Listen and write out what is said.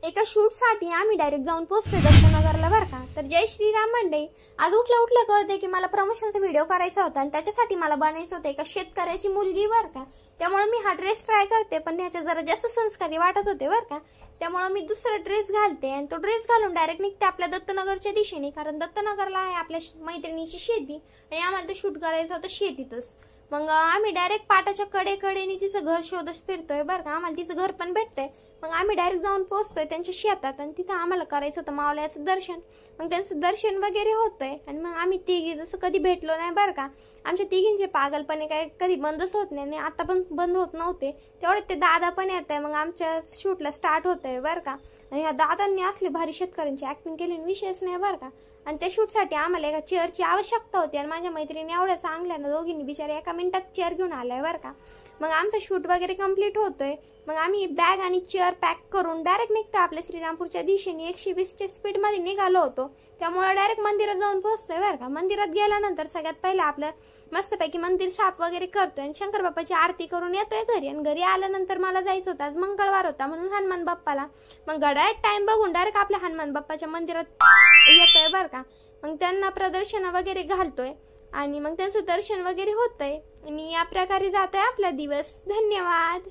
एका शूटसाठी आम्ही डायरेक्ट जाऊन पोहोचतोय दत्तनगरला बरं का। तर जय श्रीराम मंडळी, आज उठलं कळते की मला प्रमोशनचा व्हिडिओ करायचा होता आणि त्याच्यासाठी मला बनायचं होतं एका शेतकऱ्याची मुलगी बरं का। त्यामुळे मी हा ड्रेस ट्राय करते, पण ह्याच्या जरा जास्त संस्कारी वाटत होते बरं का। त्यामुळे मी दुसरा ड्रेस घालते आणि तो ड्रेस घालून डायरेक्ट निघते आपल्या दत्तनगरच्या दिशेने, कारण दत्तनगरला आहे आपल्या मैत्रिणीची शेती आणि आम्हाला ते शूट करायचं होतं शेतीतच। मग आम्ही डायरेक्ट पाटाच्या कडेकडेने तिचं घर शोधत फिरतोय बरं का। आम्हाला तिचं घर पण भेटतंय, मग आम्ही डायरेक्ट जाऊन पोहोचतोय त्यांच्या शेतात आणि तिथं आम्हाला करायचं होतं मावळ्याचं दर्शन। मग त्यांचं दर्शन वगैरे होतंय आणि मग आम्ही तिघी जसं कधी भेटलो नाही बरं का। आमच्या तिघींचे पागलपणे काय कधी बंदच होत नाही आणि आता पण बंद होत नव्हते, तेवढे ते दादा पण येत आहे। मग आमच्या शूटला स्टार्ट होतंय बरं का। आणि ह्या दादांनी असली भारी शेतकऱ्यांची ऍक्टिंग केली विशेष नाही बरं का। आणि त्या शूटसाठी आम्हाला एका चेअरची आवश्यकता होती आणि माझ्या मैत्रिणी एवढ्या चांगल्या ना, दोघींनी बिचारे एका मिनिटात चेअर घेऊन आलाय बरं का। मग आमचा शूट वगैरे कंप्लीट होतोय, मग आम्ही बॅग आणि चेअर पॅक करून डायरेक्ट निघतो आपल्या श्रीरामपूरच्या दिशेने 120च्या स्पीडमध्ये निघालो होतो। त्यामुळे डायरेक्ट मंदिरात जाऊन पोहोचतोय बरं का। मंदिरात गेल्यानंतर सगळ्यात पहिलं आपलं मस्तपैकी मंदिर साफ वगैरे करतोय आणि शंकर बाप्पाची आरती करून येतोय घरी। आणि घरी आल्यानंतर मला जायचं होतं, आज मंगळवार होता म्हणून हनुमान बाप्पाला, मग घड्याळात टाइम बघून डायरेक्ट आपल्या हनुमान बाप्पाच्या मंदिरात येतोय बरं का। मग त्यांना प्रदर्शन वगैरे घालतोय आणि मग त्यांचं दर्शन वगैरे होतंय आणि या प्रकारे जातोय आपला दिवस। धन्यवाद।